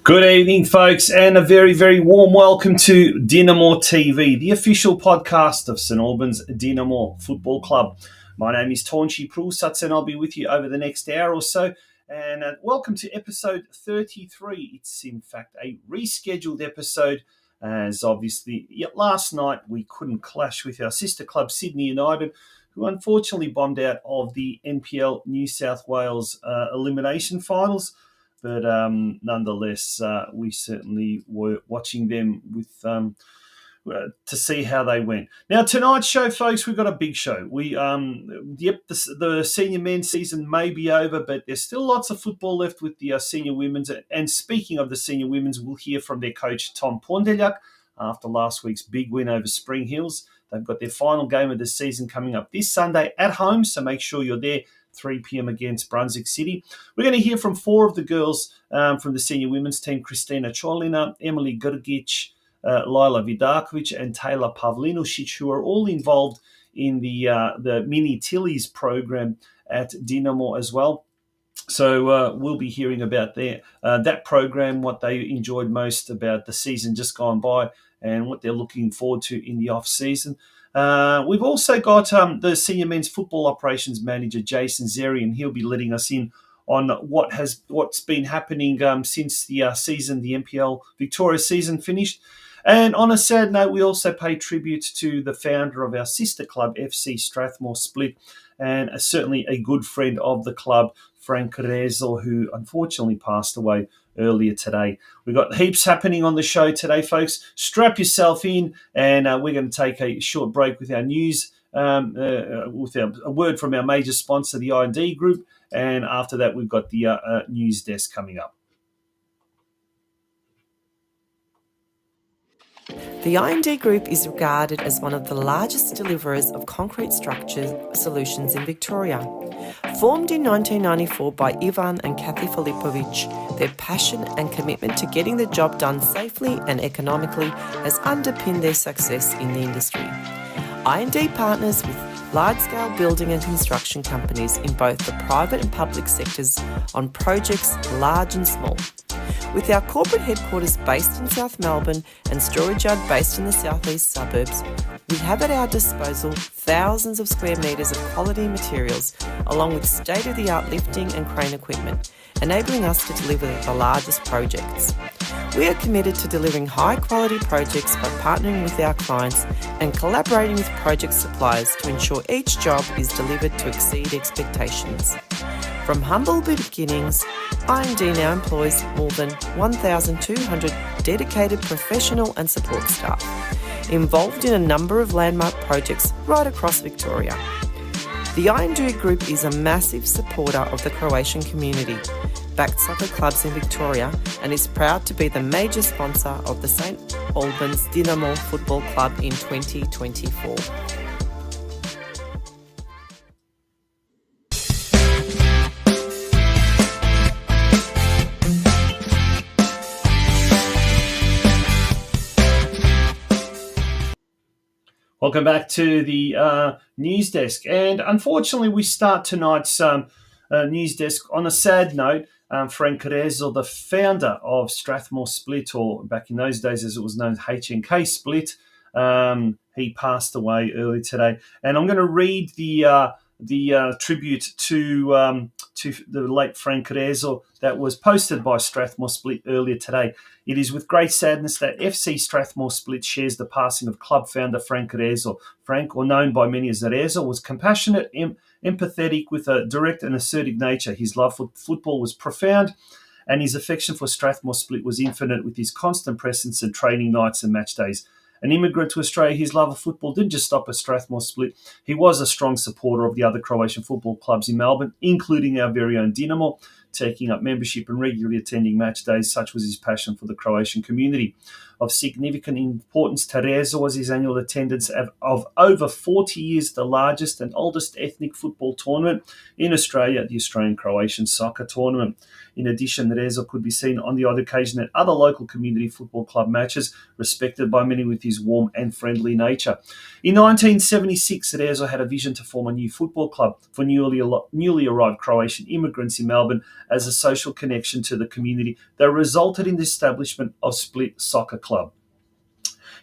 Good evening, folks, and a very, very warm welcome to DinamoTV, the official podcast of St Albans Dinamo Football Club. My name is Tonchi Prusats, and I'll be with you over the next hour or so. And welcome to episode 33. It's, in fact, a rescheduled episode, as obviously last night we couldn't clash with our sister club, Sydney United, who unfortunately bombed out of the NPL New South Wales elimination finals. But nonetheless, we certainly were watching them with to see how they went. Now, tonight's show, folks, we've got a big show. The senior men's season may be over, but there's still lots of football left with the senior women's. And speaking of the senior women's, we'll hear from their coach, Tom Pondeljak, after last week's big win over Spring Hills. They've got their final game of the season coming up this Sunday at home, so make sure you're there. 3 p.m. against Brunswick City. We're going to hear from four of the girls from the senior women's team: Kristina Colina, Emily Grgic, Lyla Vidakovic, and Tayla Pavlinusic, who are all involved in the Mini Tillies program at Dinamo as well. So we'll be hearing about that program, what they enjoyed most about the season just gone by, and what they're looking forward to in the off-season. We've also got the senior men's football operations manager, Jason Xerri, and he'll be letting us in on what's been happening since the NPL Victoria season finished. And on a sad note, we also pay tribute to the founder of our sister club, FC Strathmore Split, and certainly a good friend of the club, Frank Rezo, who unfortunately passed away earlier today. We've got heaps happening on the show today, folks. Strap yourself in, and we're going to take a short break with our news, with a word from our major sponsor, the I&D Group, and after that, we've got the news desk coming up. The I&D Group is regarded as one of the largest deliverers of concrete structure solutions in Victoria. Formed in 1994 by Ivan and Kathy Filipovic, their passion and commitment to getting the job done safely and economically has underpinned their success in the industry. I&D partners with large-scale building and construction companies in both the private and public sectors on projects large and small. With our corporate headquarters based in South Melbourne and storage yard based in the southeast suburbs, we have at our disposal thousands of square metres of quality materials, along with state-of-the-art lifting and crane equipment, enabling us to deliver the largest projects. We are committed to delivering high-quality projects by partnering with our clients and collaborating with project suppliers to ensure each job is delivered to exceed expectations. From humble beginnings, I&D now employs more than 1,200 dedicated professional and support staff, involved in a number of landmark projects right across Victoria. The I&D Group is a massive supporter of the Croatian community, backed soccer clubs in Victoria, and is proud to be the major sponsor of the St Albans Dinamo Football Club in 2024. Welcome back to the news desk. And unfortunately, we start tonight's news desk on a sad note. Frank Rezo, the founder of Strathmore Split, or back in those days as it was known as HNK Split, he passed away early today. And I'm going to read the tribute to the late Frank Rezo that was posted by Strathmore Split earlier today. It is with great sadness that FC Strathmore Split shares the passing of club founder Frank Rezo. Frank, or known by many as Rezo, was compassionate, empathetic, with a direct and assertive nature. His love for football was profound, and his affection for Strathmore Split was infinite, with his constant presence at training nights and match days. An immigrant to Australia, his love of football didn't just stop at Strathmore Split. He was a strong supporter of the other Croatian football clubs in Melbourne, including our very own Dinamo, taking up membership and regularly attending match days. Such was his passion for the Croatian community. Of significant importance to Rezo was his annual attendance of over 40 years, the largest and oldest ethnic football tournament in Australia, the Australian-Croatian Soccer Tournament. In addition, Rezo could be seen on the odd occasion at other local community football club matches, respected by many with his warm and friendly nature. In 1976, Rezo had a vision to form a new football club for newly arrived Croatian immigrants in Melbourne as a social connection to the community that resulted in the establishment of Split Soccer Club.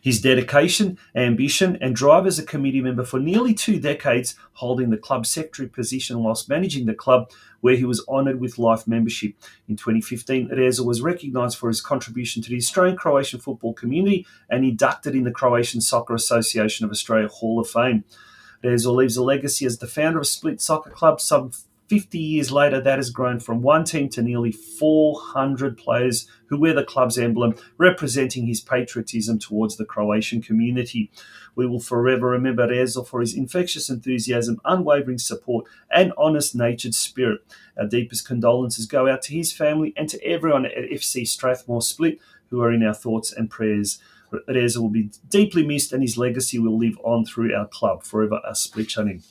His dedication, ambition, and drive as a committee member for nearly 2 decades, holding the club secretary position whilst managing the club, where he was honoured with life membership. In 2015, Rezo was recognised for his contribution to the Australian-Croatian football community and inducted in the Croatian Soccer Association of Australia Hall of Fame. Rezo leaves a legacy as the founder of Split Soccer Club. Some 50 years later, that has grown from one team to nearly 400 players who wear the club's emblem, representing his patriotism towards the Croatian community. We will forever remember Rezo for his infectious enthusiasm, unwavering support, and honest-natured spirit. Our deepest condolences go out to his family and to everyone at FC Strathmore Split who are in our thoughts and prayers. Rezo will be deeply missed, and his legacy will live on through our club, forever a Split Channing.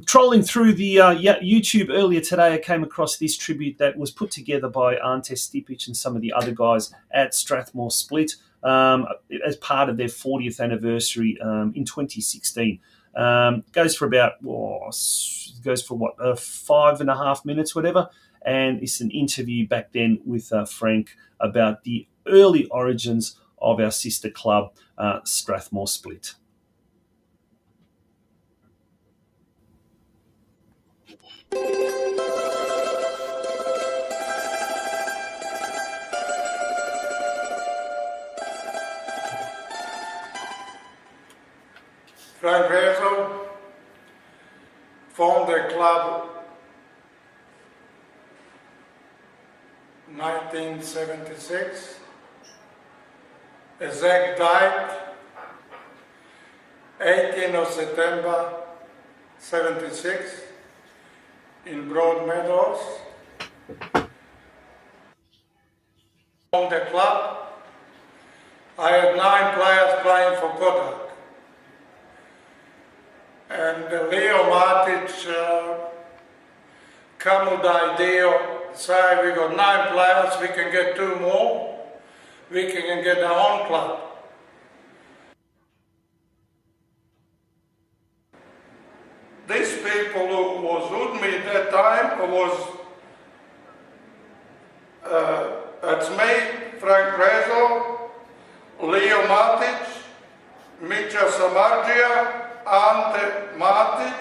Trolling through the YouTube earlier today, I came across this tribute that was put together by Ante Stipic and some of the other guys at Strathmore Split as part of their 40th anniversary in 2016. Goes for about 5.5 minutes, whatever. And it's an interview back then with Frank about the early origins of our sister club, Strathmore Split. Frank Rezo formed the club 1976. Xerri died 18th of September 76 in Broadmeadows. Formed the club. I had 9 players playing for Kodak. And Leo Matic come with the idea, say we got 9 players, we can get 2 more, we can get our own club. These people who was with me at that time was, it's me, Frank Rezo, Leo Matic, Mitja Samarđija, Ante Matic,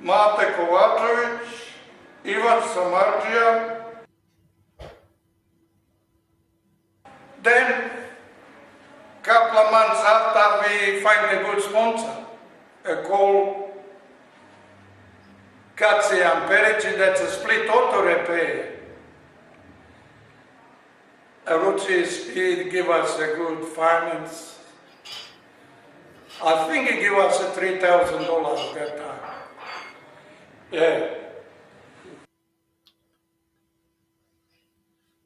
Mate Kovačević, Ivan Samarđija. Then, couple of months after, we find a good sponsor, called Kacijan Perici, that's a Split auto repair. Which is, he give us a good finance. I think he gave us $3,000 at that time. Yeah.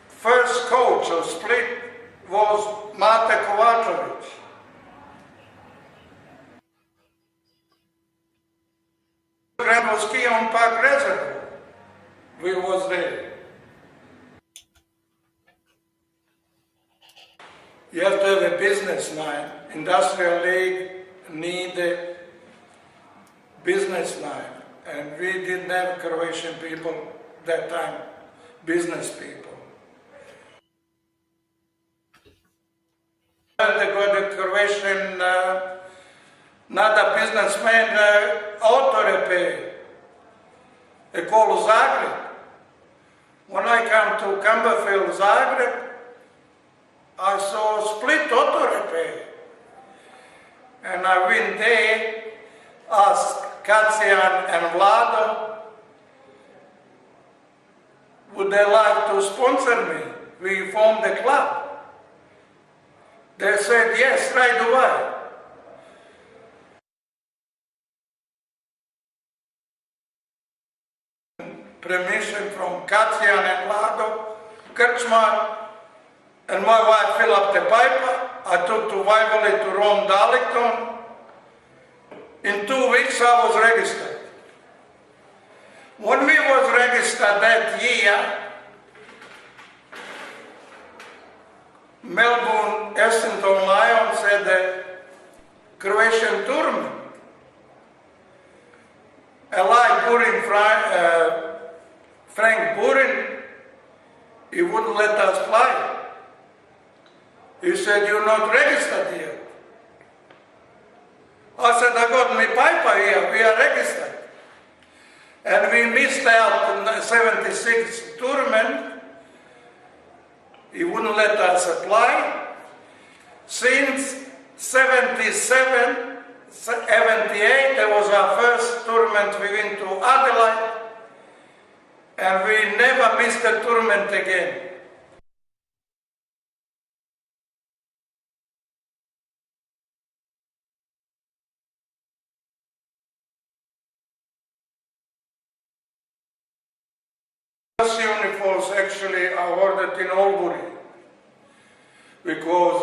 First coach of Split was Mate Kovačević. Grand was ski on Park Reservoir. We was there. You have to have a business mind. Industrial League need a business mind. And we didn't have Croatian people that time, business people. And they got a Croatian, not a businessman, auto repair. They call Zagreb. When I come to Camberfield, Zagreb, I saw Split auto repair. And I went there, asked Kacijan and Vlado, would they like to sponsor me? We formed the club. They said yes, right away. Permission from Kacijan and Vlado, Krčmar, and my wife fill up the paper. I took to Waverley to Rome Darlington. In 2 weeks I was registered. When we was registered that year, Melbourne Essendon Lions had a Croatian tournament. Eli Burin, Frank Burin, he wouldn't let us play. He said, "You're not registered yet." I said, "I got my paper here, we are registered." And we missed out on the 76 tournament. He wouldn't let us apply. Since 77, 78, that was our first tournament. We went to Adelaide, and we never missed a tournament again. First uniforms actually are ordered in Albury, because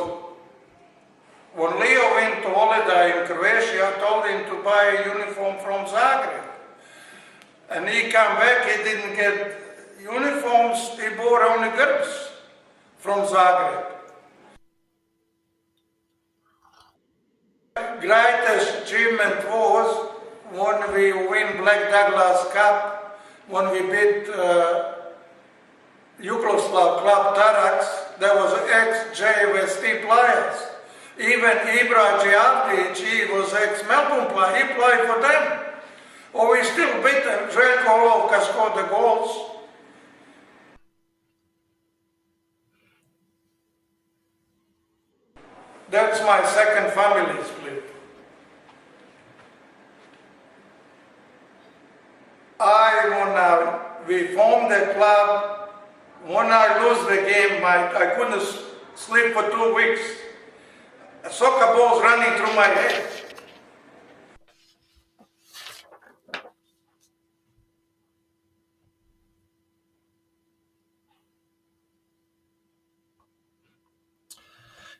when Leo went to holiday in Croatia, I told him to buy a uniform from Zagreb. And he came back, he didn't get uniforms, he bought only girls from Zagreb. Greatest achievement was when we win Black Douglas Cup, when we beat Yugoslav club Tarax. There was ex-JVST players. Even Ibra Djavdic, he was ex-Melbourne player, he played for them. Or we still beat them. Željko Olovka scored the goals. That's my second family split. When we formed the club, when I lose the game, I couldn't sleep for 2 weeks. Soccer balls running through my head.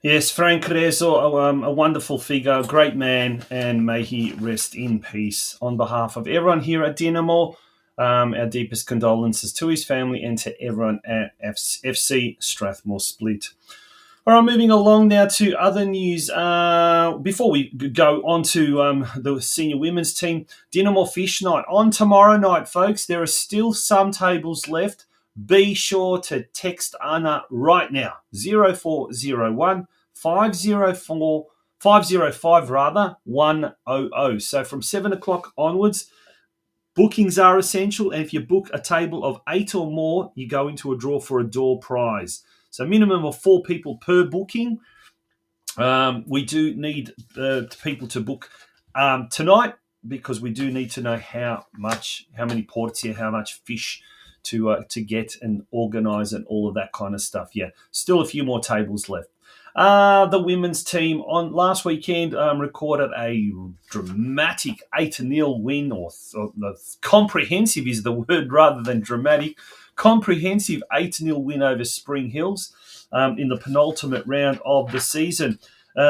Yes, Frank Rezo, a wonderful figure, a great man, and may he rest in peace. On behalf of everyone here at Dinamo, our deepest condolences to his family and to everyone at FC Strathmore Split. All right, moving along now to other news. Before we go on to the senior women's team, Dinamo Fish Night on tomorrow night, folks. There are still some tables left. Be sure to text Anna right now, 0401 505 100. So from 7 o'clock onwards, bookings are essential. And if you book a table of 8 or more, you go into a draw for a door prize. So minimum of 4 people per booking. We do need people to book tonight, because we do need to know how many ports here, how much fish to get and organise and all of that kind of stuff. Yeah, still a few more tables left. The women's team on last weekend recorded a dramatic 8-0 win, or comprehensive is the word rather than dramatic. Comprehensive 8-0 win over Spring Hills in the penultimate round of the season.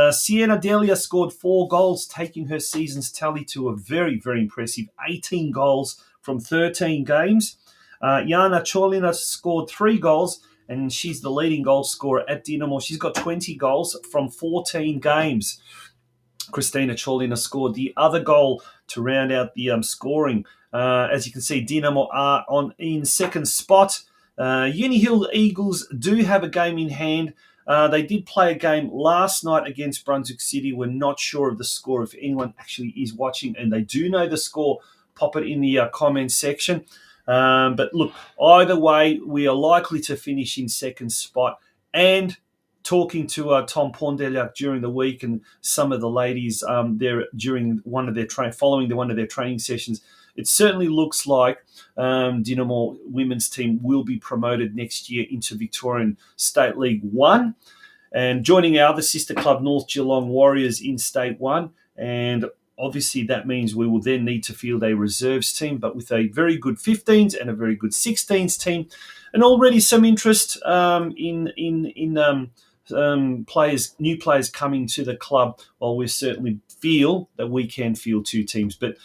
Sienna Delia scored 4 goals, taking her season's tally to a very, very impressive 18 goals from 13 games. Jana Colina scored 3 goals, and she's the leading goal scorer at Dinamo. She's got 20 goals from 14 games. Kristina Colina scored the other goal to round out the scoring. As you can see, Dinamo are in second spot. Uni Hill Eagles do have a game in hand. They did play a game last night against Brunswick City. We're not sure of the score. If anyone actually is watching and they do know the score, pop it in the comments section. But look, either way, we are likely to finish in second spot. And talking to Tom Pondeljak during the week and some of the ladies there during one of their following one of their training sessions, it certainly looks like Dinamo women's team will be promoted next year into Victorian State League 1 and joining our other sister club, North Geelong Warriors, in State 1. And obviously, that means we will then need to field a reserves team, but with a very good 15s and a very good 16s team, and already some interest in new players coming to the club, well, we certainly feel that we can field 2 teams. But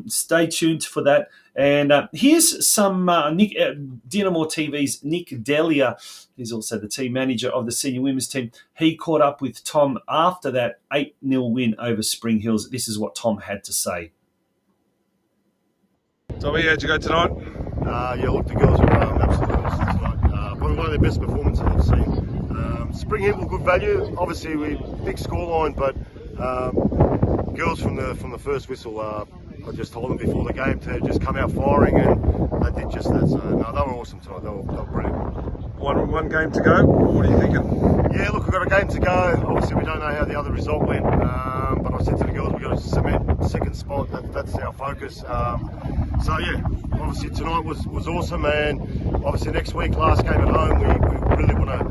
stay tuned for that. And here's some Dinamo TV's Nick Delia. He's also the team manager of the senior women's team. He caught up with Tom after that 8-0 win over Spring Hills. This is what Tom had to say. Tommy, how'd you go tonight? Look, the girls were absolutely awesome tonight. Probably one of their best performances I've seen. Spring Hill were good value. Obviously, we big scoreline, but girls from the first whistle, I just told them before the game to just come out firing, and they did just that. So no, they were awesome tonight. They were brilliant. One game to go. What are you thinking? Yeah, look, we've got a game to go. Obviously, we don't know how the other result went, but I said to the girls, we've got to cement second spot. That's our focus. So yeah, obviously tonight was awesome, and obviously next week, last game at home, we really want to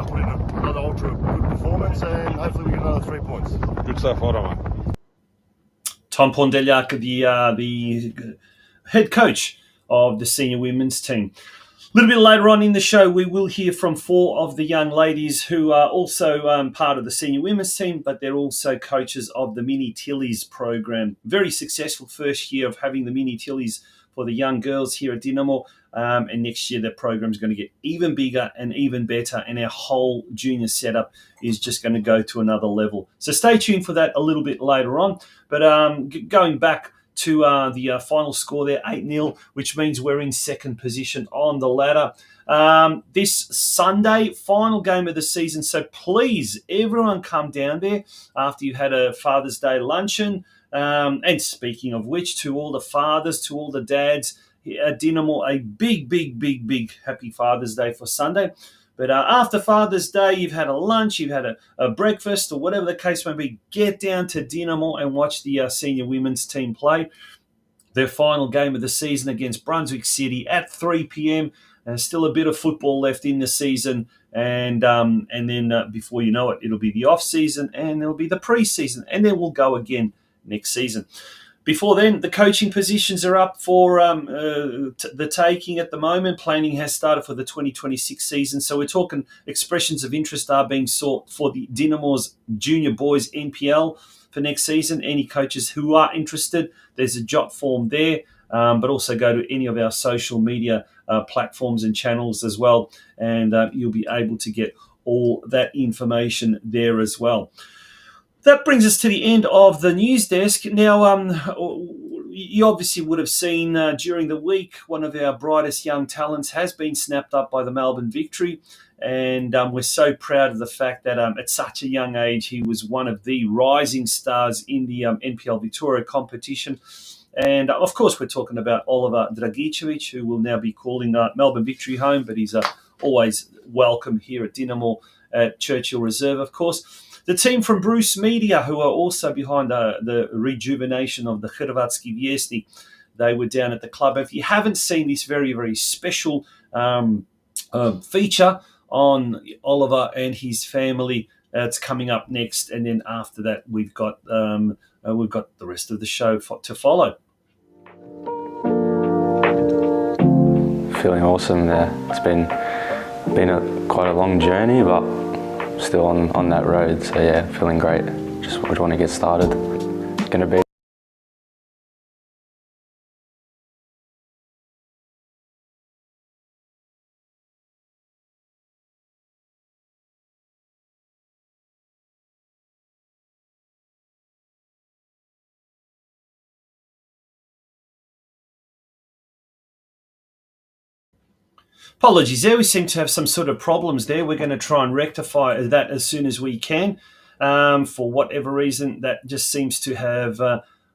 put in another ultra good performance, and hopefully we get another 3 points. Good stuff, well done, mate. Tom Pondeljak, the head coach of the senior women's team. A little bit later on in the show, we will hear from 4 of the young ladies who are also part of the senior women's team, but they're also coaches of the Mini Tillies program. Very successful first year of having the Mini Tillies for the young girls here at Dinamo. And next year, that program is going to get even bigger and even better. And our whole junior setup is just going to go to another level. So stay tuned for that a little bit later on. But going back to the final score there, 8-0, which means we're in second position on the ladder. This Sunday, final game of the season. So please, everyone come down there after you've had a Father's Day luncheon. And speaking of which, to all the fathers, to all the dads at Dinamo, a big happy Father's Day for Sunday. But after Father's Day, you've had a lunch, you've had a breakfast, or whatever the case may be, get down to Dinamo and watch the senior women's team play their final game of the season against Brunswick City at 3 p.m. Still a bit of football left in the season. And then before you know it, it'll be the off-season and it'll be the pre-season. And then we'll go again next season. Before then, the coaching positions are up for the taking at the moment. Planning has started for the 2026 season. So we're talking expressions of interest are being sought for the Dinamo's Junior Boys NPL for next season. Any coaches who are interested, there's a jot form there. But also go to any of our social media platforms and channels as well. And you'll be able to get all that information there as well. That brings us to the end of the news desk. Now, you obviously would have seen during the week, one of our brightest young talents has been snapped up by the Melbourne Victory. And we're so proud of the fact that at such a young age, he was one of the rising stars in the NPL Victoria competition. And, of course, we're talking about Oliver Grgic, who will now be calling Melbourne Victory home, but he's always welcome here at Dinamo at Churchill Reserve, of course. The team from Bruce Media, who are also behind the rejuvenation of the Hrvatski Vjesnik, they were down at the club. If you haven't seen this very, very special feature on Oliver and his family, it's coming up next. And then after that, we've got the rest of the show to follow. Feeling awesome there. It's been quite a long journey, but still on that road, so yeah, feeling great. Just want to get started. It's going to be Apologies there, we seem to have some sort of problems there. We're going to try and rectify that as soon as we can. For whatever reason, that just seems to have,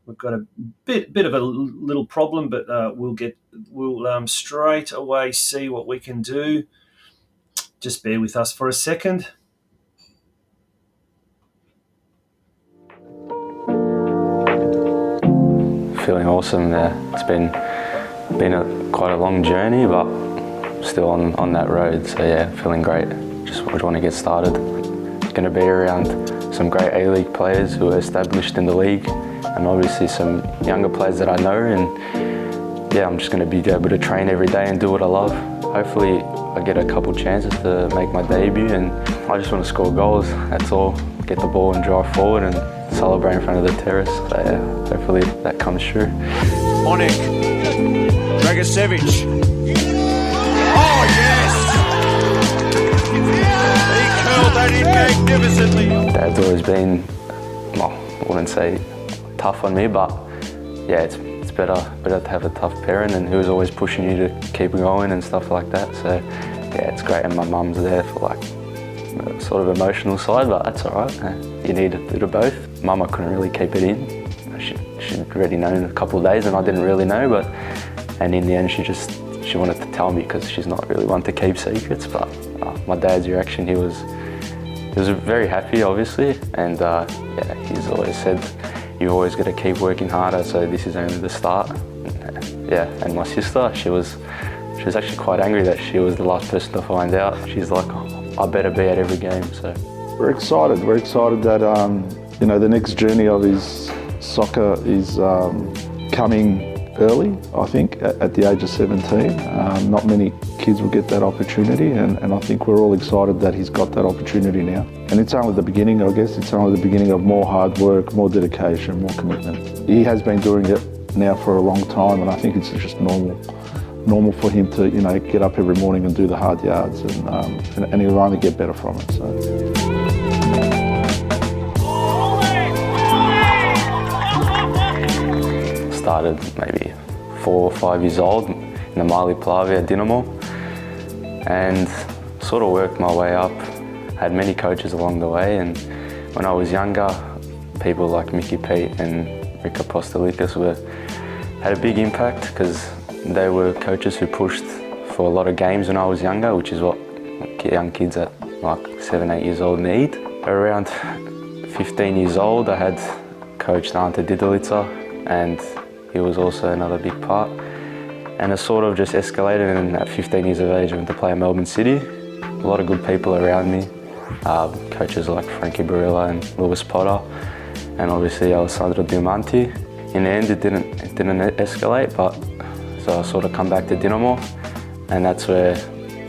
we've got a bit of a little problem, but we'll straight away see what we can do. Just bear with us for a second. feeling awesome there. It's been quite a long journey, but still on that road, so yeah, feeling great. Just want to get started. It's going to be around some great A-League players who are established in the league, and obviously some younger players that I know, and yeah, I'm just going to be able to train every day and do what I love. Hopefully I get a couple chances to make my debut, and I just want to score goals, that's all. Get the ball and drive forward and celebrate in front of the terrace. So yeah, hopefully that comes true. Onik, Grgic. Oh yes! He curled that in magnificently. Dad's always been, well, I wouldn't say tough on me, but yeah, it's better to have a tough parent, and who's always pushing you to keep going and stuff like that. So yeah, it's great, and my mum's there for like sort of emotional side, but that's all right. You need a bit of both. Mum, I couldn't really keep it in. She'd already known in a couple of days, and I didn't really know, and in the end she wanted to tell me because she's not really one to keep secrets. But my dad's reaction, he was very happy, obviously, and yeah, he's always said, you've always got to keep working harder, so this is only the start. Yeah, and my sister, she was actually quite angry that she was the last person to find out. She's like, I better be at every game. So we're excited that you know, the next journey of his soccer is coming early, I think, at the age of 17. Not many kids will get that opportunity, and I think we're all excited that he's got that opportunity now. And it's only the beginning, I guess. It's only the beginning of more hard work, more dedication, more commitment. He has been doing it now for a long time, and I think it's just normal for him to, you know, get up every morning and do the hard yards, and he'll only get better from it. So. Started maybe 4 or 5 years old in the Mali Plavi at Dinamo, and sort of worked my way up. Had many coaches along the way, and when I was younger, people like Mickey Pete and Rika Postelikas had a big impact because they were coaches who pushed for a lot of games when I was younger, which is what young kids at like 7, 8 years old need. Around 15 years old, I had coached Ante Didelica, and he was also another big part. And it sort of just escalated, and at 15 years of age I went to play in Melbourne City. A lot of good people around me, coaches like Frankie Barilla and Lewis Potter, and obviously Alessandro Diamanti. In the end it didn't escalate, but so I sort of come back to Dinamo, and that's where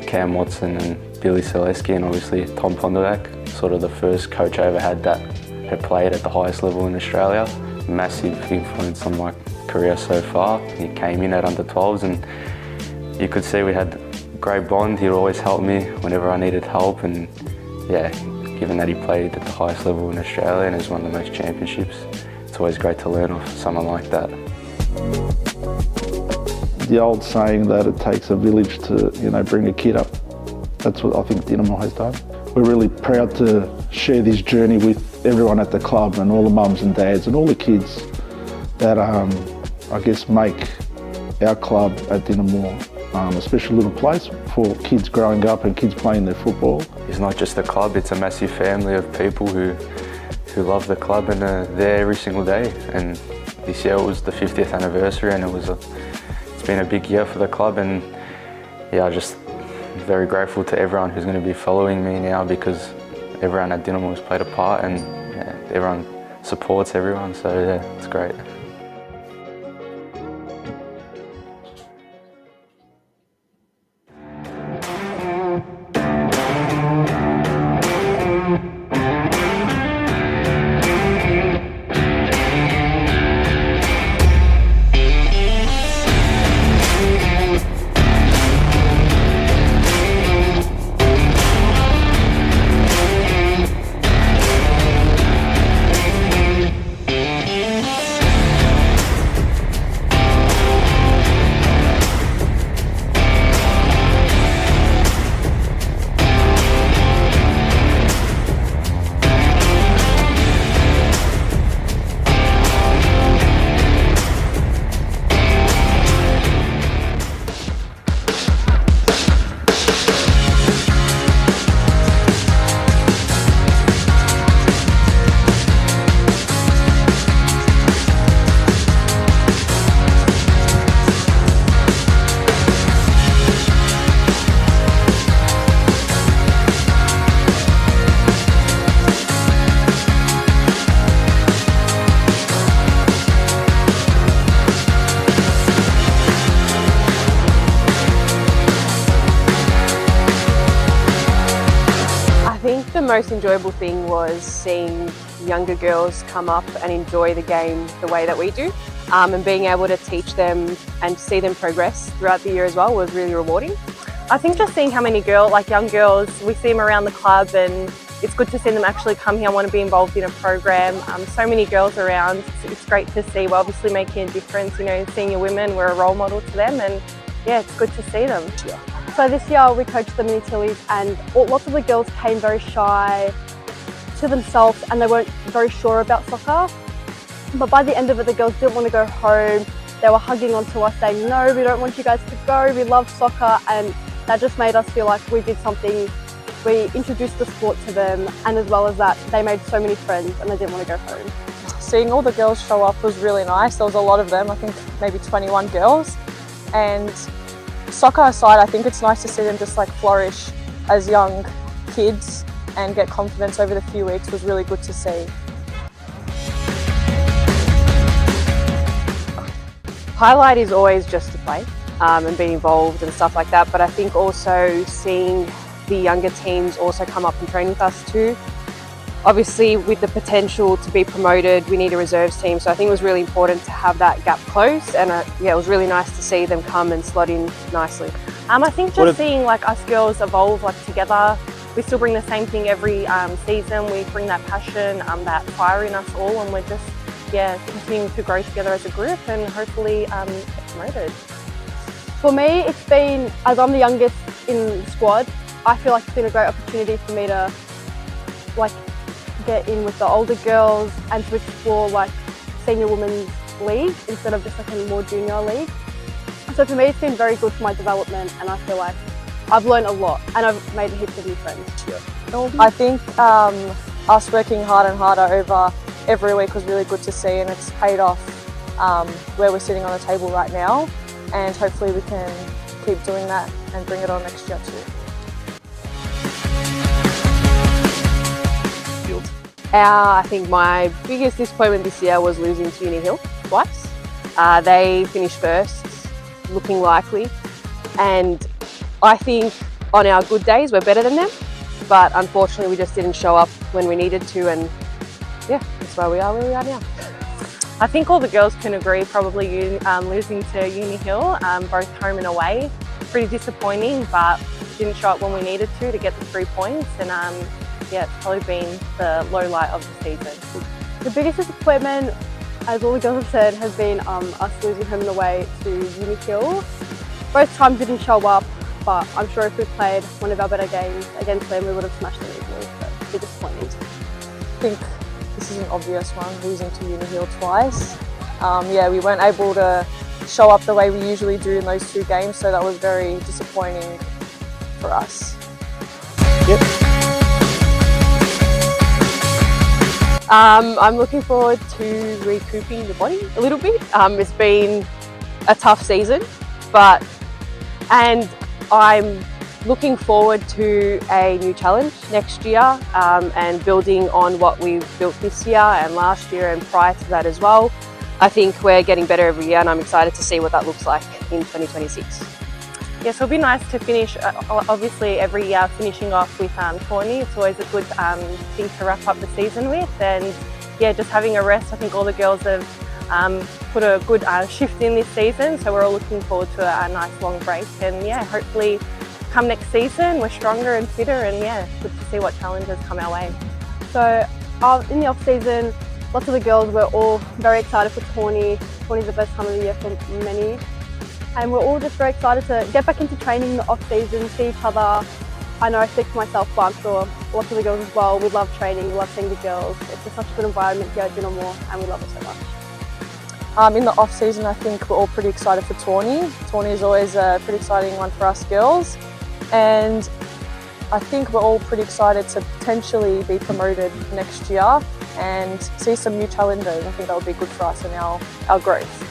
Cam Watson and Billy Selesky and obviously Tom Pondeljak, sort of the first coach I ever had that had played at the highest level in Australia. Massive influence on my career so far. He came in at under 12s, and you could see we had a great bond. He'd always help me whenever I needed help, and yeah, given that he played at the highest level in Australia and has won the most championships, it's always great to learn off someone like that. The old saying that it takes a village to, you know, bring a kid up, that's what I think Dinamo has done. We're really proud to share this journey with everyone at the club and all the mums and dads and all the kids that I guess make our club at Dinamo a special little place for kids growing up and kids playing their football. It's not just a club, it's a massive family of people who love the club and are there every single day. And this year it was the 50th anniversary, and it's been a big year for the club, and yeah, I'm just very grateful to everyone who's going to be following me now, because everyone at Dinamo has played a part, and yeah, everyone supports everyone, so yeah, it's great. most enjoyable thing was seeing younger girls come up and enjoy the game the way that we do, and being able to teach them and see them progress throughout the year as well was really rewarding. I think just seeing how many young girls, we see them around the club, and it's good to see them actually come here and want to be involved in a program. So many girls around, it's great to see. We're obviously making a difference, you know, senior women, we're a role model to them, and yeah, it's good to see them. Yeah. So this year we coached the Mini Tillies, and lots of the girls came very shy to themselves and they weren't very sure about soccer. But by the end of it, the girls didn't want to go home. They were hugging onto us saying, no, we don't want you guys to go, we love soccer, and that just made us feel like we did something. We introduced the sport to them, and as well as that, they made so many friends and they didn't want to go home. Seeing all the girls show up was really nice. There was a lot of them, I think maybe 21 girls. And soccer aside, I think it's nice to see them just like flourish as young kids and get confidence over the few weeks was really good to see. Highlight is always just to play and be involved and stuff like that, but I think also seeing the younger teams also come up and train with us too. Obviously with the potential to be promoted, we need a reserves team, so I think it was really important to have that gap closed, and yeah, it was really nice to see them come and slot in nicely. I think just seeing like us girls evolve like together. We still bring the same thing every season. We bring that passion, that fire in us all, and we're just continuing to grow together as a group and hopefully get promoted. For me, it's been, as I'm the youngest in the squad, I feel like it's been a great opportunity for me to like get in with the older girls and to explore like senior women's league instead of just like a more junior league. So for me, it's been very good for my development, and I feel like I've learned a lot and I've made heaps of new friends. Yeah. I think us working harder and harder over every week was really good to see, and it's paid off where we're sitting on the table right now, and hopefully we can keep doing that and bring it on next year too. I think my biggest disappointment this year was losing to Uni Hill twice. They finished first, looking likely, and I think on our good days we're better than them, but unfortunately we just didn't show up when we needed to, and yeah, that's why we are where we are now. I think all the girls can agree probably losing to Uni Hill, both home and away. Pretty disappointing, but didn't show up when we needed to get the 3 points, and yeah, it's probably been the low light of the season. The biggest disappointment, as all the girls have said, has been us losing home and away to Uni Hill. Both times didn't show up, but I'm sure if we played one of our better games against them, we would have smashed them easily, so it's disappointing. I think this is an obvious one, losing to Uni Hill twice. Yeah, we weren't able to show up the way we usually do in those two games, so that was very disappointing for us. Yep. I'm looking forward to recouping the body a little bit. It's been a tough season, and I'm looking forward to a new challenge next year, and building on what we've built this year and last year and prior to that as well. I think we're getting better every year, and I'm excited to see what that looks like in 2026. Yes, it'll be nice to finish, obviously every year finishing off with Tawny. It's always a good thing to wrap up the season with, and yeah, just having a rest. I think all the girls have put a good shift in this season, so we're all looking forward to a nice long break, and yeah, hopefully come next season we're stronger and fitter, and yeah, good to see what challenges come our way. So in the off season, lots of the girls were all very excited for Tawny. Tawny's the best time of the year for many. And we're all just very excited to get back into training in the off-season, see each other. I know I speak for myself, but I'm sure lots of the girls as well. We love training, we love seeing the girls. It's just such a good environment here at Dinamo, and we love it so much. In the off-season, I think we're all pretty excited for Tawny. Tawny is always a pretty exciting one for us girls. And I think we're all pretty excited to potentially be promoted next year and see some new challenges. I think that would be good for us and our growth.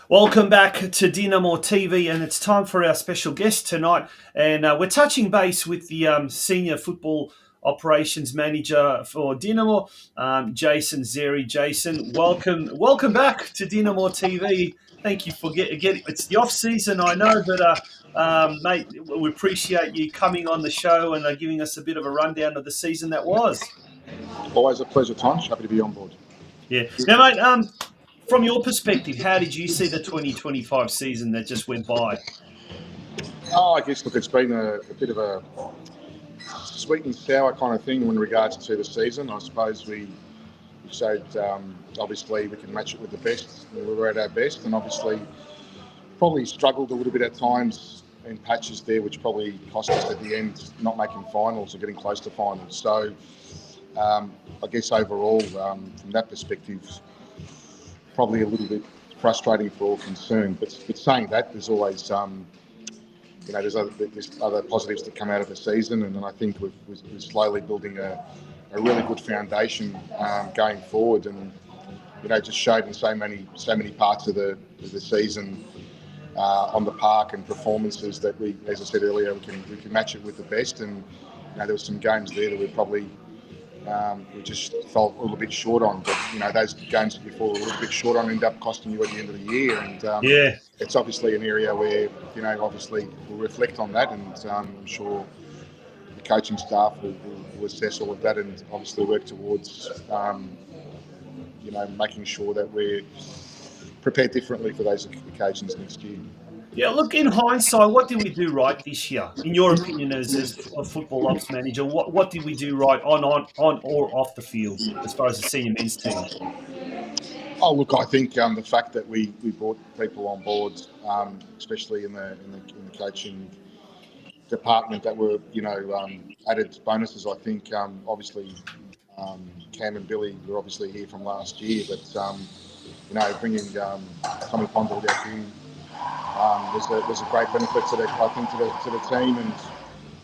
Welcome back to Dinamo TV, and it's time for our special guest tonight. And we're touching base with the Senior Football Operations Manager for Dinamo, Jason Xerri. Jason, welcome back to Dinamo TV. Thank you for getting. It's the off season, I know, but mate, we appreciate you coming on the show and giving us a bit of a rundown of the season that was. Always a pleasure, Tom. Happy to be on board. Yeah. Now, mate, from your perspective, how did you see the 2025 season that just went by? I guess, look, it's been a bit of a sweet and sour kind of thing in regards to the season. I suppose we showed, obviously, we can match it with the best. We were at our best, and obviously probably struggled a little bit at times in patches there, which probably cost us at the end not making finals or getting close to finals. So I guess overall, from that perspective, probably a little bit frustrating for all concerned. But saying that, there's always, there's other positives that come out of the season, and then I think we're slowly building a really good foundation going forward, and just showed in so many parts of the season on the park and performances that we, as I said earlier, we can match it with the best. And there were some games there that we probably we just felt a little bit short on, but those games that you fall a little bit short on end up costing you at the end of the year. And it's obviously an area where obviously we'll reflect on that, and I'm sure the coaching staff will assess all of that and obviously work towards making sure that we're prepared differently for those occasions next year. Yeah, look, in hindsight, what did we do right this year? In your opinion, as a football ops manager, what did we do right on or off the field as far as the senior men's team? Oh, look, I think the fact that we brought people on board, especially in the coaching department, that were added bonuses. I think obviously Cam and Billy were obviously here from last year, but bringing Tom Pondeljak in. Was a great benefit to the team and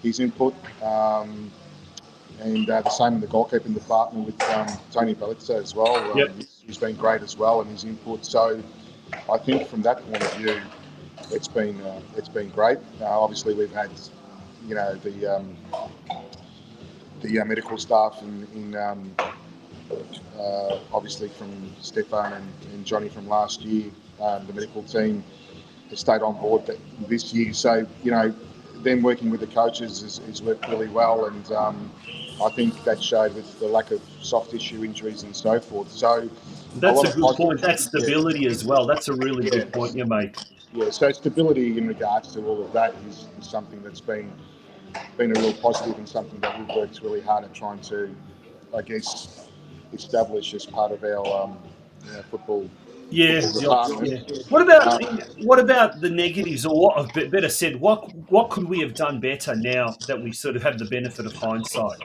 his input, and the same in the goalkeeping department with Tony Bellezza as well. He's been great as well, and his input. So I think from that point of view, it's been great. Obviously, we've had the medical staff in obviously from Stefan and Johnny from last year, the medical team. Stayed on board this year, so them working with the coaches has worked really well, and I think that showed with the lack of soft tissue injuries and so forth. So that's a good point. That's stability as well. That's a really good point you make. Yeah, so stability in regards to all of that is something that's been a real positive, and something that we've worked really hard at trying to, I guess, establish as part of our football. Yeah. What about the negatives, or better said, what could we have done better now that we sort of have the benefit of hindsight?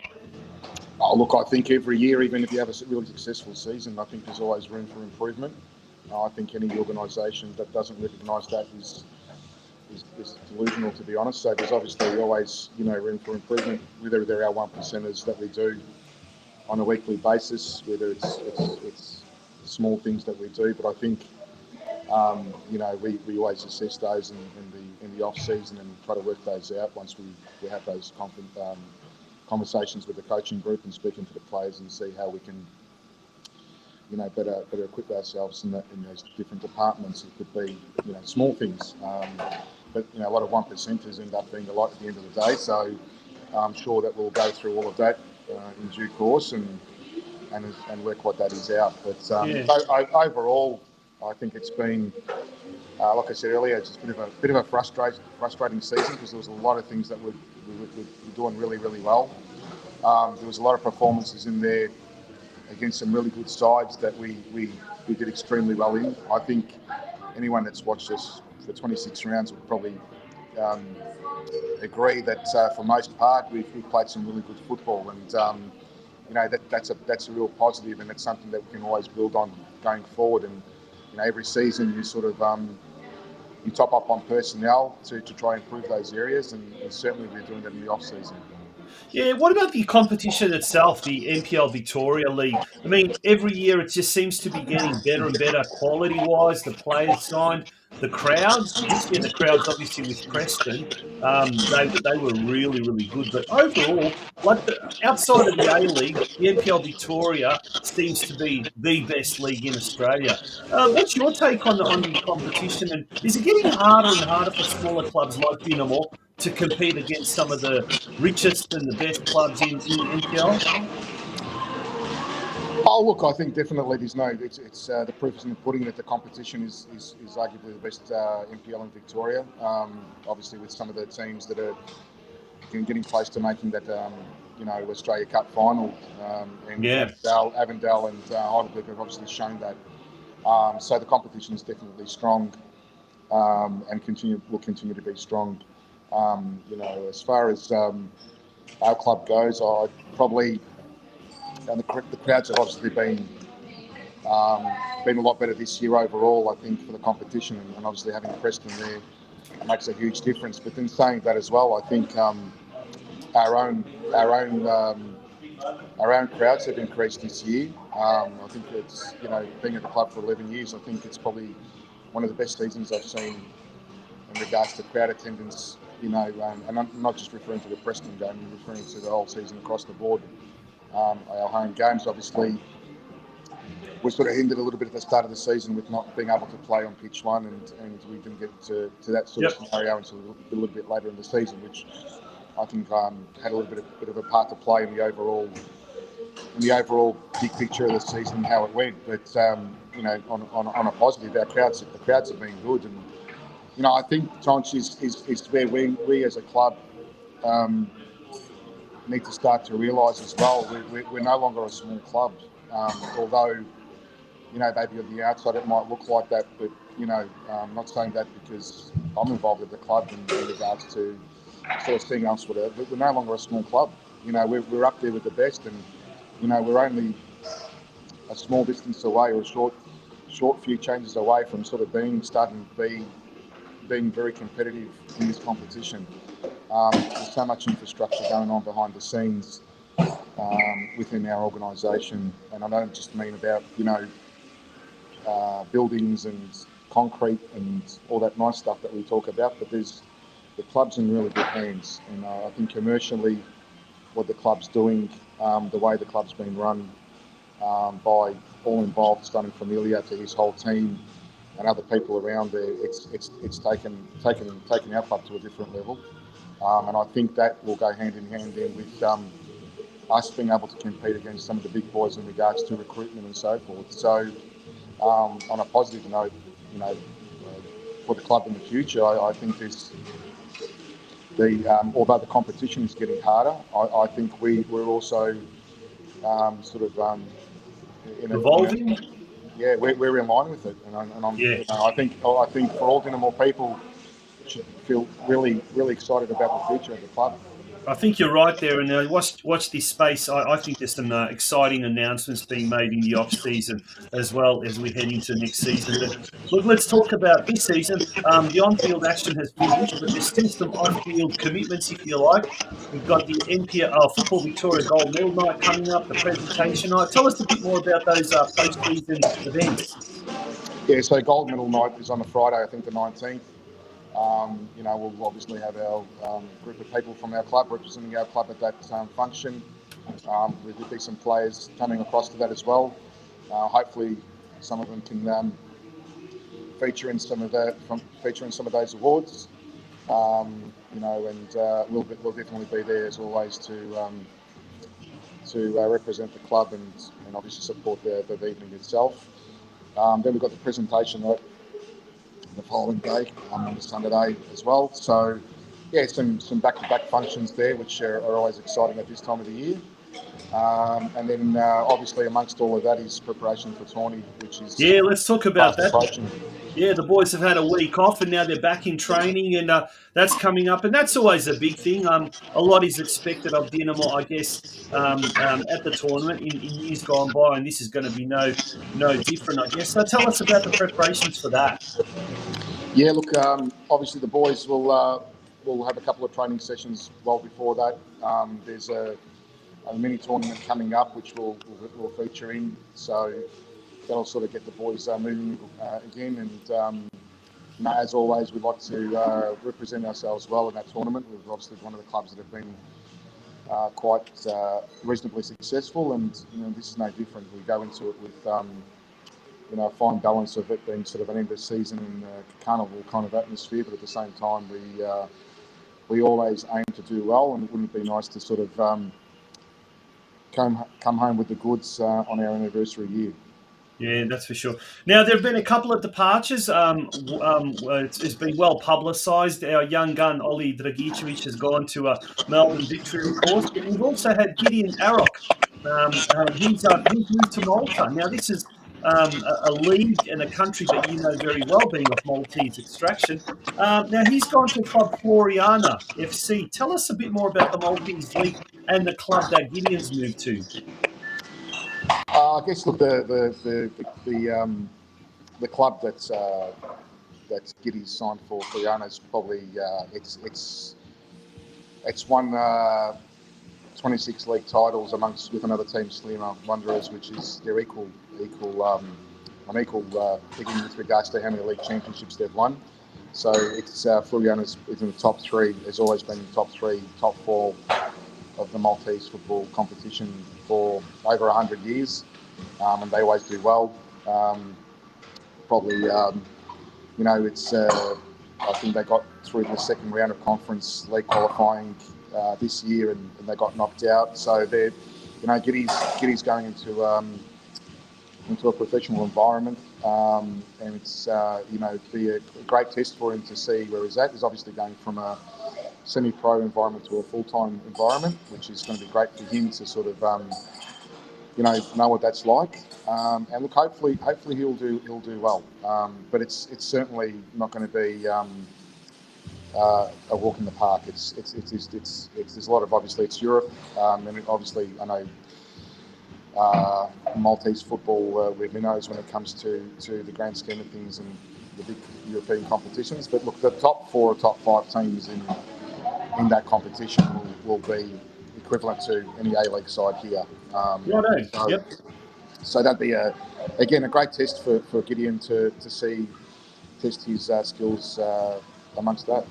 Oh, look, I think every year, even if you have a really successful season, I think there's always room for improvement. I think any organisation that doesn't recognise that is delusional, to be honest. So there's obviously always room for improvement, whether they're our 1%ers that we do on a weekly basis, whether it's small things that we do, but I think we always assess those in the off season and try to work those out once we have those conversations with the coaching group and speaking to the players and see how we can better equip ourselves in those different departments. It could be small things, but a lot of 1%ers end up being a lot at the end of the day. So I'm sure that we'll go through all of that in due course and work what that is out. But overall, I think it's been, like I said earlier, just a bit of a frustrating season, because there was a lot of things that we're doing really, really well. There was a lot of performances in there against some really good sides that we did extremely well in. I think anyone that's watched us for 26 rounds would probably agree that for most part we've played some really good football, and that's a real positive, and it's something that we can always build on going forward. And every season you sort of you top up on personnel to try and improve those areas, and certainly we're doing that in the off season. Yeah, what about the competition itself, the NPL Victoria League? I mean, every year it just seems to be getting better and better quality-wise, the players signed, the crowds. This year the crowds, obviously, with Preston, they were really, really good. But overall, like outside of the A-League, the NPL Victoria seems to be the best league in Australia. What's your take on the competition? And is it getting harder and harder for smaller clubs like Dinamo to compete against some of the richest and the best clubs in the NPL? Oh, look, I think definitely there's no. It's the proof is in the pudding that the competition is arguably the best NPL in Victoria. Obviously, with some of the teams that are getting close to making that, Australia Cup final, and Avondale and Heidelberg have obviously shown that. So the competition is definitely strong, and will continue to be strong. As far as our club goes, I probably. And the crowds have obviously been a lot better this year overall, I think, for the competition, and obviously having Preston there makes a huge difference. But then saying that as well, I think our own crowds have increased this year. I think it's being at the club for 11 years, I think it's probably one of the best seasons I've seen in regards to crowd attendance. And I'm not just referring to the Preston game, I'm referring to the whole season across the board. Our home games, obviously, we sort of hindered a little bit at the start of the season with not being able to play on pitch one, and we didn't get to that sort of scenario until a little bit later in the season, which I think had a little bit of a part to play in the overall big picture of the season and how it went. But on a positive, the crowds have been good, and I think Tonch is where we as a club. Need to start to realise as well, we're no longer a small club, although maybe on the outside it might look like that, but I'm not saying that because I'm involved with the club in regards to sort of seeing us with it, but we're no longer a small club. We're up there with the best, and we're only a small distance away, or a short few changes away from sort of being very competitive in this competition. There's so much infrastructure going on behind the scenes within our organisation, and I don't just mean about buildings and concrete and all that nice stuff that we talk about, but the club's in really good hands, and I think commercially what the club's doing, the way the club's been run by all involved, starting from Ilya to his whole team and other people around there, it's taken our club to a different level. And I think that will go hand in hand then with us being able to compete against some of the big boys in regards to recruitment and so forth. So, on a positive note, for the club in the future, I think although the competition is getting harder, I think we're also evolving. We're in line with it, I think for all Dinamo people should feel really, really excited about the future of the club. I think you're right there, and watch this space. I think there's some exciting announcements being made in the off-season as well as we head into next season. But look, let's talk about this season. The on-field action has finished, but there's still some off-field commitments, if you like. We've got the NPL Football Victoria Gold Medal Night coming up, the presentation night. Tell us a bit more about those post-season events. Yeah, so Gold Medal Night is on a Friday, I think the 19th. We'll obviously have our group of people from our club representing our club at that function. There'll be some players coming across to that as well. Hopefully, some of them can feature in some of those awards. And we'll definitely be there as always to represent the club and obviously support the evening itself. Then we've got the presentation the following day on the Sunday as well. So, yeah, some back-to-back functions there, which are always exciting at this time of the year. And then, obviously, amongst all of that is preparation for tourney, which is... Yeah, let's talk about that. Approaching. Yeah, the boys have had a week off and now they're back in training, and that's coming up. And that's always a big thing. A lot is expected of Dinamo, I guess, at the tournament in years gone by, and this is going to be no different, I guess. So tell us about the preparations for that. Yeah, look, obviously the boys will we'll have a couple of training sessions well before that. There's a mini tournament coming up which we'll feature in, so that'll sort of get the boys moving again. And as always, we'd like to represent ourselves well in that tournament. We're obviously one of the clubs that have been quite reasonably successful, and this is no different. We go into it with a fine balance of it being sort of an end of season and carnival kind of atmosphere, but at the same time we always aim to do well, and it wouldn't be nice to sort of come home with the goods on our anniversary year. Yeah, that's for sure. Now, there have been a couple of departures. It's been well publicised. Our young gun, Oli Dragicevic, has gone to Melbourne Victory, of course. But we've also had Gideon Arok. He's moved to Malta. Now, this is a league and a country that you know very well, being of Maltese extraction. Now, he's gone to club Floriana FC. Tell us a bit more about the Maltese league and the club that Gideon's moved to. I guess, look, the club that's Giddy's signed for Floriana is probably it's won 26 league titles with another team, Sliema Wanderers, which is their equal figure with regards to how many league championships they've won. So it's Floriana's in the top three. There's always been top three, top four of the Maltese football competition for over 100 years, and they always do well. It's I think they got through the second round of conference league qualifying this year, and they got knocked out. So they're, Giddy's going into a professional environment, and it's be a great test for him to see where he's at. He's obviously going from a semi-pro environment to a full-time environment, which is going to be great for him to sort of know what that's like. And look, hopefully he'll do well. But it's certainly not going to be a walk in the park. It's there's a lot of, obviously it's Europe, and obviously I know Maltese football with minnows when it comes to the grand scheme of things and the big European competitions. But look, the top 4 or top 5 teams in that competition will be equivalent to any A-League side here. So that'd be again a great test for Gideon to test his skills amongst that.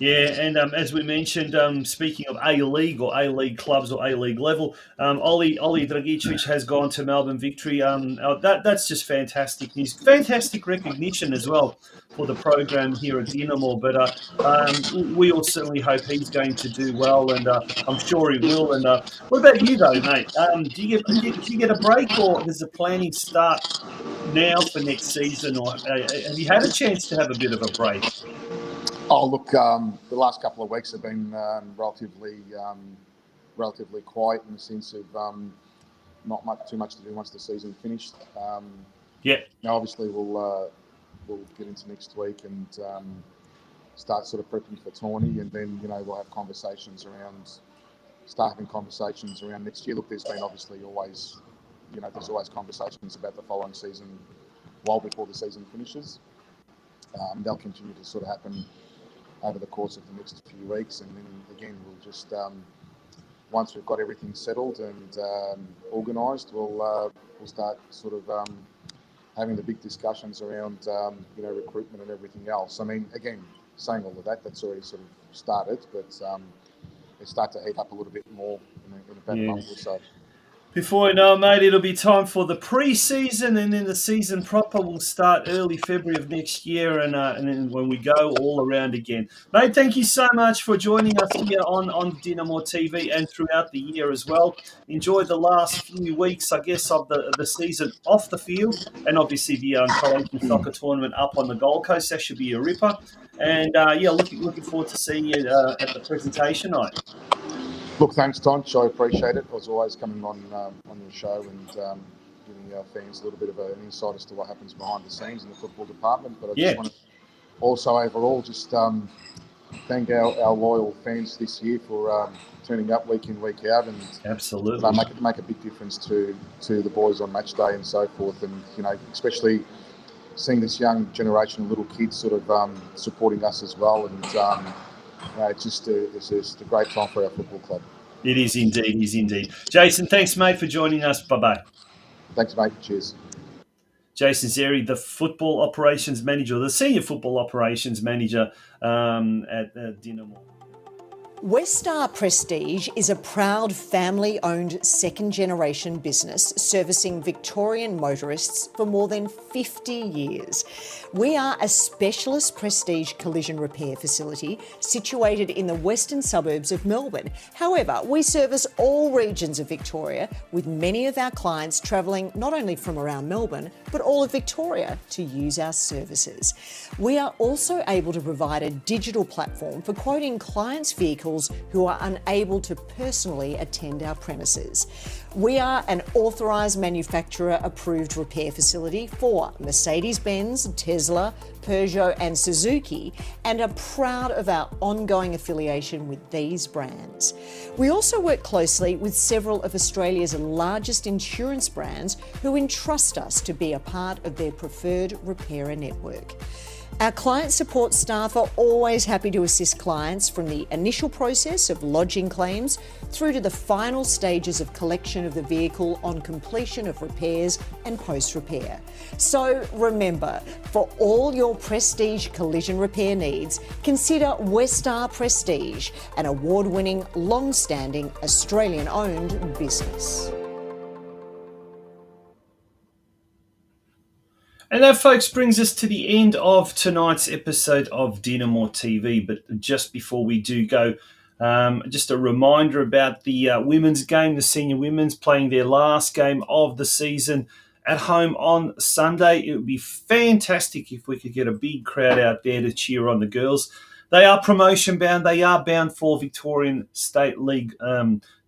Yeah, and as we mentioned, speaking of A-League or A-League clubs or A-League level, Oli Dragicevic has gone to Melbourne Victory. That's just fantastic news. Fantastic recognition as well for the program here at Dinamo. But we all certainly hope he's going to do well, and I'm sure he will. And what about you, though, mate? Do you get a break, or does the planning start now for next season, or have you had a chance to have a bit of a break? Oh, look, the last couple of weeks have been relatively quiet in the sense of not too much to do once the season finished. Now, obviously, we'll get into next week and start sort of prepping for tourney, and then we'll have conversations around next year. Look, there's been obviously always there's always conversations about the following season well before the season finishes. They'll continue to sort of happen over the course of the next few weeks, and then again we'll just once we've got everything settled and organised, we'll start sort of having the big discussions around recruitment and everything else. I mean, again, saying all of that's already sort of started, but they start to heat up a little bit more in about a month or so. Before we know it, mate, it'll be time for the pre-season, and then the season proper will start early February of next year, and then when we go all around again. Mate, thank you so much for joining us here on DinamoTV and throughout the year as well. Enjoy the last few weeks, I guess, of the season off the field, and obviously the Croatian soccer tournament up on the Gold Coast. That should be a ripper. And looking forward to seeing you at the presentation night. Look, thanks, Tonch. I appreciate it. As always, coming on your show and giving our fans a little bit of an insight as to what happens behind the scenes in the football department. But I just want to also overall just thank our loyal fans this year for turning up week in, week out, and absolutely make a big difference to the boys on match day and so forth. And especially seeing this young generation of little kids sort of supporting us as well, and it's just a great time for our football club. It is indeed. Jason, thanks, mate, for joining us. Bye-bye. Thanks, mate. Cheers. Jason Xerri, the football operations manager, the senior football operations manager at Dinamo. Westar Prestige is a proud family-owned second-generation business servicing Victorian motorists for more than 50 years. We are a specialist prestige collision repair facility situated in the western suburbs of Melbourne. However, we service all regions of Victoria, with many of our clients travelling not only from around Melbourne, but all of Victoria to use our services. We are also able to provide a digital platform for quoting clients' vehicles who are unable to personally attend our premises. We are an authorised manufacturer approved repair facility for Mercedes-Benz, Tesla, Peugeot and Suzuki, and are proud of our ongoing affiliation with these brands. We also work closely with several of Australia's largest insurance brands who entrust us to be a part of their preferred repairer network. Our client support staff are always happy to assist clients from the initial process of lodging claims through to the final stages of collection of the vehicle on completion of repairs and post-repair. So remember, for all your prestige collision repair needs, consider Westar Prestige, an award-winning, long-standing Australian-owned business. And that, folks, brings us to the end of tonight's episode of DinamoTV. But just before we do go, just a reminder about the women's game, the senior women's playing their last game of the season at home on Sunday. It would be fantastic if we could get a big crowd out there to cheer on the girls. They are promotion bound. They are bound for Victorian State League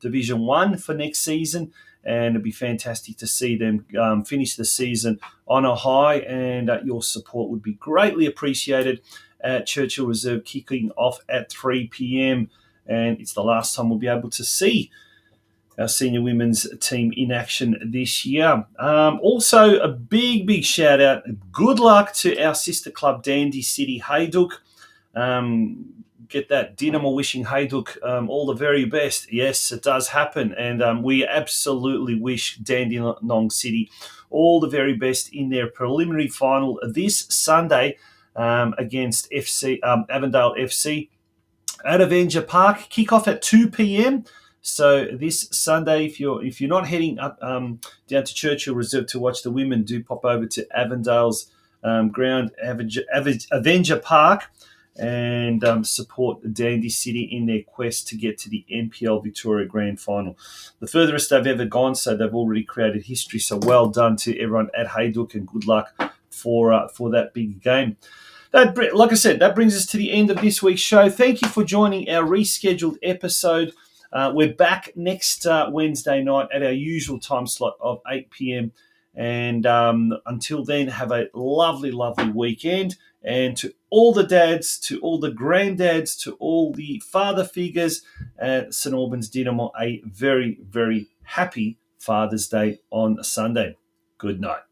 Division 1 for next season. And it'd be fantastic to see them finish the season on a high, and your support would be greatly appreciated at Churchill Reserve, kicking off at 3 p.m. And it's the last time we'll be able to see our senior women's team in action this year. Also, a big shout out. Good luck to our sister club, Dandy City Hayduk. Get that Dinamo wishing Hayduk all the very best. Yes, it does happen. And we absolutely wish Dandenong City all the very best in their preliminary final this Sunday against Avondale FC at Avenger Park. Kick-off at 2 p.m. So this Sunday, if you're not heading up down to Churchill Reserve to watch the women, do pop over to Avondale's ground, Avenger Park, and support Dandy City in their quest to get to the NPL Victoria Grand Final. The furthest they've ever gone, so they've already created history. So well done to everyone at Hayduk, and good luck for that big game. Like I said, that brings us to the end of this week's show. Thank you for joining our rescheduled episode. We're back next Wednesday night at our usual time slot of 8 p.m. And until then, have a lovely weekend. And to all the dads, to all the granddads, to all the father figures at St Albans Dinamo, a very happy Father's Day on Sunday. Good night.